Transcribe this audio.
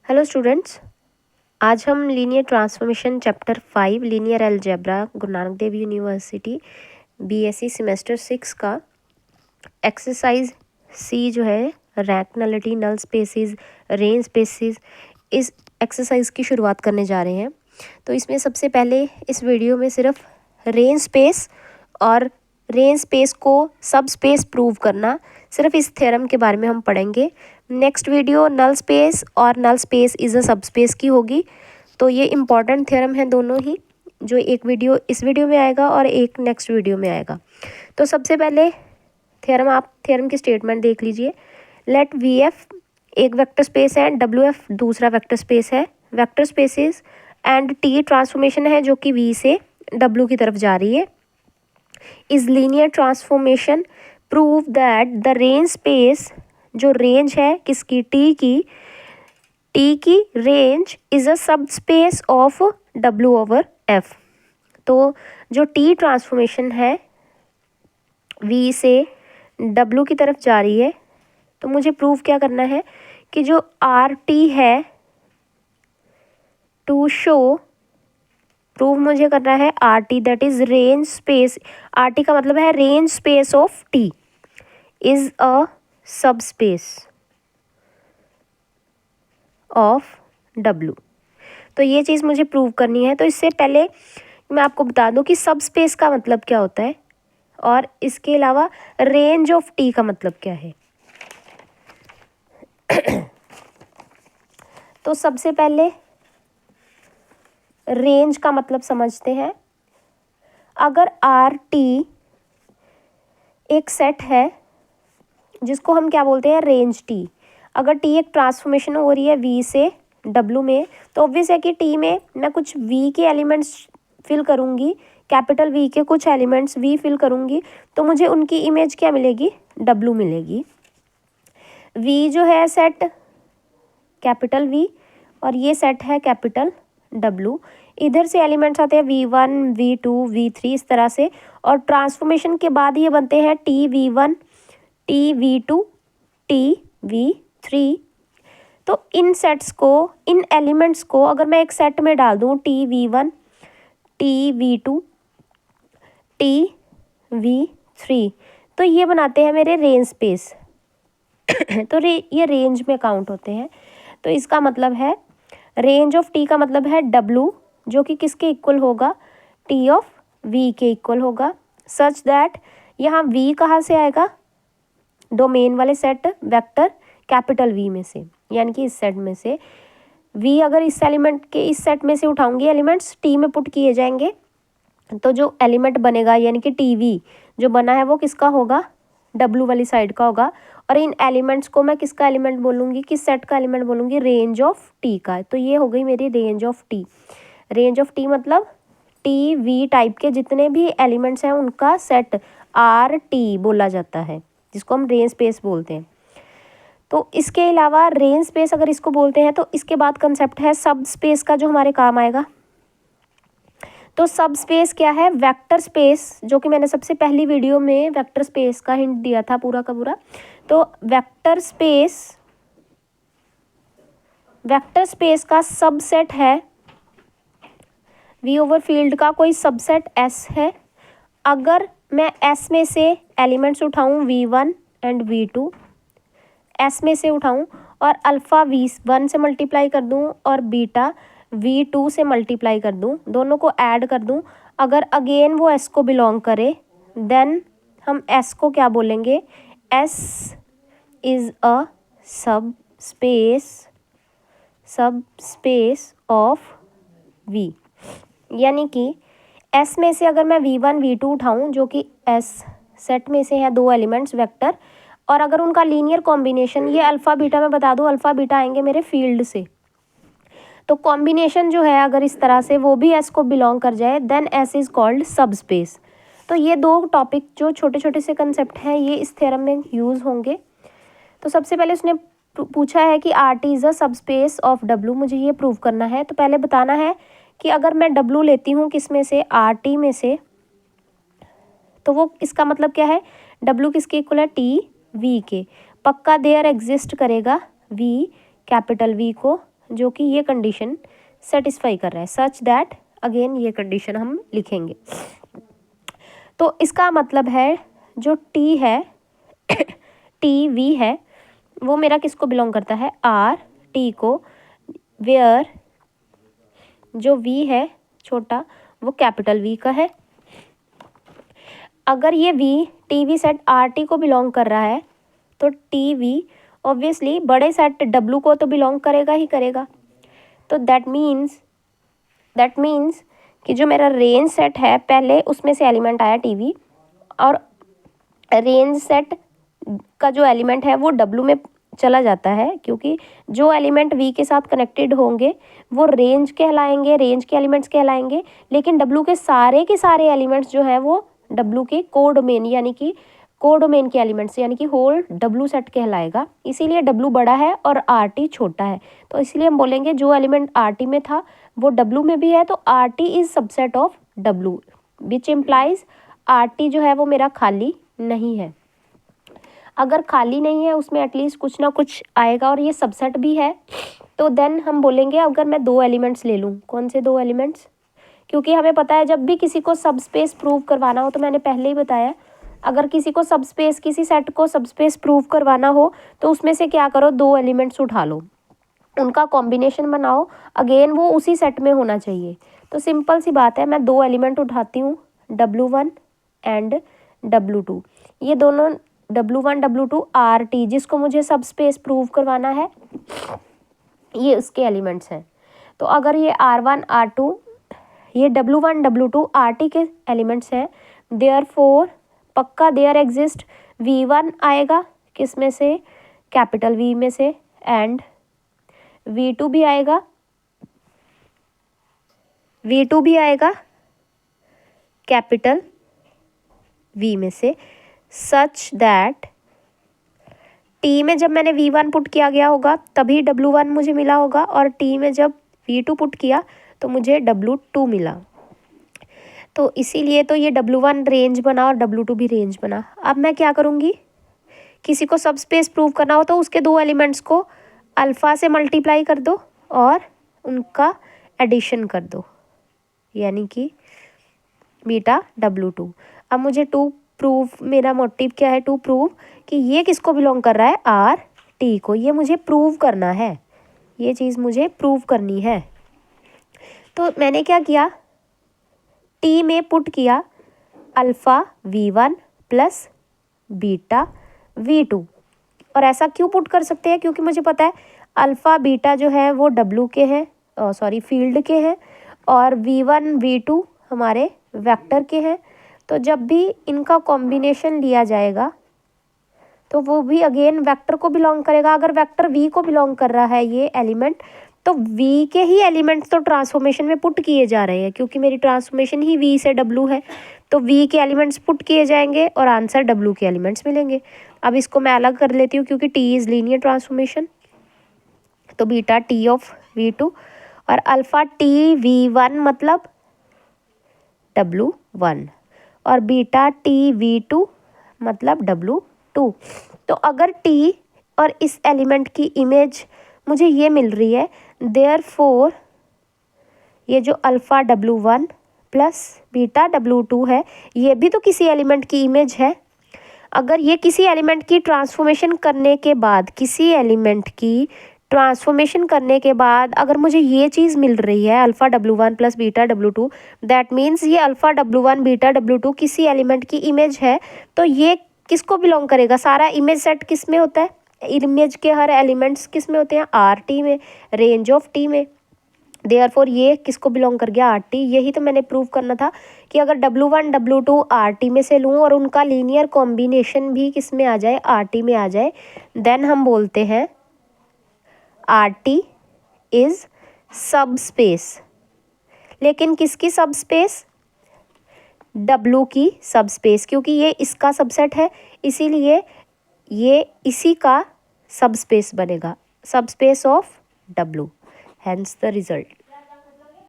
Hello students, आज हम linear transformation chapter 5 linear algebra Guru Nanak Dev university BSc semester 6 का exercise सी जो है रैंक नलिटी नल स्पेसिस रेंज स्पेसिस इस एक्सरसाइज की शुरुआत करने जा रहे हैं। तो इसमें सबसे पहले इस वीडियो में सिर्फ रेंज स्पेस और रेंज स्पेस को सब स्पेस प्रूव करना, सिर्फ इस थ्योरम के बारे में हम पढ़ेंगे। नेक्स्ट वीडियो नल स्पेस और नल स्पेस इज़ अ सब स्पेस की होगी। तो ये इम्पॉर्टेंट थ्योरम है दोनों ही, जो एक वीडियो इस वीडियो में आएगा और एक नेक्स्ट वीडियो में आएगा। तो सबसे पहले आप थ्योरम की स्टेटमेंट देख लीजिए। लेट वी एफ एक वेक्टर स्पेस है, डब्ल्यू एफ दूसरा वेक्टर स्पेस है। Vector spaces and T transformation है जो कि वी से डब्ल्यू की तरफ जा रही है। Is linear transformation prove that the range space, जो रेंज है किसकी, टी की रेंज इज अ सब space of W over F. तो जो टी ट्रांसफॉर्मेशन है वी से डब्ल्यू की तरफ जा रही है, तो मुझे प्रूव क्या करना है कि जो आर टी है टू शो, प्रूव मुझे करना है R T that is range space, R T का मतलब है range space of T is a सब स्पेस ऑफ डब्ल्यू। तो ये चीज़ मुझे प्रूव करनी है। तो इससे पहले मैं आपको बता दूं कि सब स्पेस का मतलब क्या होता है और इसके अलावा रेंज ऑफ टी का मतलब क्या है। तो सबसे पहले रेंज का मतलब समझते हैं। अगर आर टी एक सेट है जिसको हम क्या बोलते हैं, रेंज टी। अगर टी एक ट्रांसफॉर्मेशन हो रही है वी से डब्ल्यू में, तो ऑब्वियस है कि टी में मैं कुछ वी के एलिमेंट्स फिल करूँगी, कैपिटल वी के कुछ एलिमेंट्स वी फिल करूँगी, तो मुझे उनकी इमेज क्या मिलेगी, डब्ल्यू मिलेगी। वी जो है सेट कैपिटल वी और ये सेट है कैपिटल डब्ल्यू। इधर से एलिमेंट्स आते हैं V1 V2 V3 इस तरह से, और ट्रांसफॉर्मेशन के बाद ये बनते हैं TV1 TV2 TV3। तो इन सेट्स को, इन एलिमेंट्स को अगर मैं एक सेट में डाल दूँ TV1 TV2 TV3, तो ये बनाते हैं मेरे रेंज स्पेस। तो ये रेंज में काउंट होते हैं। तो इसका मतलब है रेंज ऑफ टी का मतलब है डब्ल्यू, जो कि किसके इक्वल होगा, टी ऑफ वी के इक्वल होगा। सच दैट यहाँ वी कहाँ से आएगा, डोमेन वाले सेट वेक्टर कैपिटल वी में से, यानी कि इस सेट में से वी अगर इस एलिमेंट के इस सेट में से उठाऊंगी, एलिमेंट्स टी में पुट किए जाएंगे, तो जो एलिमेंट बनेगा यानी कि टी वी जो बना है वो किसका होगा, डब्ल्यू वाली साइड का होगा। और इन एलिमेंट्स को मैं किसका एलिमेंट बोलूँगी, किस सेट का एलिमेंट बोलूँगी, रेंज ऑफ टी का। तो ये हो गई मेरी range of T. Range of T मतलब टी वी टाइप के जितने भी एलिमेंट्स हैं उनका सेट आर टी बोला जाता है, जिसको हम रेंज स्पेस बोलते हैं। तो इसके अलावा रेंज स्पेस अगर इसको बोलते हैं, तो इसके बाद कंसेप्ट है सब स्पेस का, जो हमारे काम आएगा। तो सब स्पेस क्या है, वेक्टर स्पेस, जो कि मैंने सबसे पहली वीडियो में वेक्टर स्पेस का हिंट दिया था पूरा का पूरा। तो वेक्टर स्पेस का सबसेट है वी ओवर फील्ड का कोई सबसेट एस है। अगर मैं एस में से elements उठाऊं V1 and V2, S में से उठाऊं और अल्फ़ा V1 से मल्टीप्लाई कर दूं और बीटा V2 से मल्टीप्लाई कर दूं, दोनों को ऐड कर दूं, अगर अगेन वो एस को बिलोंग करे, देन हम एस को क्या बोलेंगे, एस इज़ अ सब स्पेस ऑफ वी। यानी कि एस में से अगर मैं V1 V2 उठाऊं, जो कि एस सेट में से है दो एलिमेंट्स वेक्टर, और अगर उनका लीनियर कॉम्बिनेशन, ये अल्फ़ा बीटा मैं बता दूं, अल्फ़ा बीटा आएंगे मेरे फील्ड से, तो कॉम्बिनेशन जो है अगर इस तरह से वो भी एस को बिलोंग कर जाए, देन एस इज़ कॉल्ड सब स्पेस। तो ये दो टॉपिक जो छोटे छोटे से कंसेप्ट हैं, ये इस थ्योरम में यूज़ होंगे। तो सबसे पहले उसने पूछा है कि आर टी इज़ अ सब स्पेस ऑफ डब्ल्यू, मुझे ये प्रूव करना है। तो पहले बताना है कि अगर मैं डब्ल्यू लेती हूँ किस में से, आर टी में से, तो वो इसका मतलब क्या है, डब्ल्यू किसके इक्वल है, टी वी के। पक्का देयर एग्जिस्ट करेगा वी कैपिटल वी को जो कि ये कंडीशन सेटिस्फाई कर रहा है, सच दैट, अगेन ये कंडीशन हम लिखेंगे। तो इसका मतलब है जो टी है टी वी है वो मेरा किसको बिलोंग करता है, आर टी को, वेयर जो वी है छोटा वो कैपिटल वी का है। अगर ये we T V set R T को बिलोंग कर रहा है तो टी वी ऑब्वियसली बड़े सेट डब्लू को तो बिलोंग करेगा ही करेगा। तो दैट मीन्स कि जो मेरा रेंज सेट है पहले उसमें से एलिमेंट आया टी वी, और रेंज सेट का जो एलिमेंट है वो डब्लू में चला जाता है, क्योंकि जो एलिमेंट वी के साथ कनेक्टेड होंगे वो रेंज कहलाएंगे, रेंज के एलिमेंट्स कहलाएंगे, लेकिन डब्लू के सारे एलिमेंट्स जो है वो डब्लू के कोडोमेन यानी कि कोडोमेन के एलिमेंट्स यानी कि होल डब्लू सेट कहलाएगा। इसीलिए डब्लू बड़ा है और आर टी छोटा है, तो इसलिए हम बोलेंगे जो एलिमेंट आर टी में था वो डब्लू में भी है, तो R T is subset of W, which implies R T जो है वो मेरा खाली नहीं है। अगर खाली नहीं है उसमें एटलीस्ट कुछ ना कुछ आएगा और ये सबसेट भी है, तो देन हम बोलेंगे अगर मैं दो एलिमेंट्स ले लूँ, कौन से दो एलिमेंट्स, क्योंकि हमें पता है जब भी किसी को सब स्पेस प्रूव करवाना हो, तो मैंने पहले ही बताया अगर किसी को सब स्पेस किसी सेट को सब स्पेस प्रूव करवाना हो तो उसमें से क्या करो, दो एलिमेंट्स उठा लो, उनका कॉम्बिनेशन बनाओ, अगेन वो उसी सेट में होना चाहिए। तो सिंपल सी बात है, मैं दो एलिमेंट उठाती हूँ W1 एंड W2, ये दोनों W1 W2 आर टी जिसको मुझे सब स्पेस प्रूव करवाना है ये उसके एलिमेंट्स हैं। तो अगर ये R1 R2 ये W1 W2 आर टी के एलिमेंट्स हैं, देयरफॉर पक्का देयर एग्जिस्ट V1 आएगा किस में से, कैपिटल V में से, एंड V2 भी आएगा, V2 भी आएगा कैपिटल V में से, सच दैट T में जब मैंने V1 पुट किया गया होगा तभी W1 मुझे मिला होगा, और T में जब V2 पुट किया तो मुझे W2 मिला। तो इसीलिए तो ये W1 रेंज बना और W2 भी रेंज बना। अब मैं क्या करूँगी, किसी को सब स्पेस प्रूव करना हो तो उसके दो एलिमेंट्स को अल्फ़ा से मल्टीप्लाई कर दो और उनका एडिशन कर दो, यानी कि बीटा W2। अब मुझे टू प्रूव, मेरा मोटिव क्या है, टू प्रूव कि ये किसको बिलोंग कर रहा है, आर टी को, ये मुझे प्रूव करना है, ये चीज़ मुझे प्रूव करनी है। तो मैंने क्या किया, टी में पुट किया alpha V1 plus beta V2, और ऐसा क्यों पुट कर सकते हैं, क्योंकि मुझे पता है अल्फ़ा बीटा जो है वो W के हैं, फील्ड के हैं, और V1 V2 हमारे वेक्टर के हैं। तो जब भी इनका कॉम्बिनेशन लिया जाएगा तो वो भी अगेन वेक्टर को बिलोंग करेगा। अगर वेक्टर V को बिलोंग कर रहा है ये एलिमेंट, तो V के ही एलिमेंट्स तो ट्रांसफॉर्मेशन में पुट किए जा रहे हैं, क्योंकि मेरी ट्रांसफॉर्मेशन ही V से W है, तो V के एलिमेंट्स पुट किए जाएंगे और आंसर W के एलिमेंट्स मिलेंगे। अब इसको मैं अलग कर लेती हूँ क्योंकि T इज़ लीनियर ट्रांसफॉर्मेशन, तो बीटा T ऑफ V2 और अल्फ़ा T V1 मतलब W1 और बीटा T V2 मतलब W2। तो अगर T और इस एलिमेंट की इमेज मुझे ये मिल रही है, देयरफॉर ये जो alpha W1 plus beta W2 है ये भी तो किसी एलिमेंट की इमेज है। अगर ये किसी एलिमेंट की ट्रांसफॉर्मेशन करने के बाद, किसी एलिमेंट की ट्रांसफॉर्मेशन करने के बाद अगर मुझे ये चीज़ मिल रही है alpha W1 plus beta W2, that means ये अल्फ़ा W1 बीटा W2 किसी एलिमेंट की इमेज है। तो ये किसको बिलोंग करेगा, सारा इमेज सेट किस में होता है, इमेज के हर एलिमेंट्स किस में होते हैं, आर टी में, रेंज ऑफ टी में। देयरफॉर ये किसको बिलोंग कर गया, आर टी। यही तो मैंने प्रूव करना था कि अगर W1 W2 आर टी में से लूँ और उनका लीनियर कॉम्बिनेशन भी किस में आ जाए, आर टी में आ जाए, देन हम बोलते हैं आर टी इज़ सब स्पेस। लेकिन किसकी सब स्पेस, W की सब स्पेस, क्योंकि ये इसका सबसेट है इसीलिए ये इसी का सब स्पेस बनेगा, subspace of W, hence the result.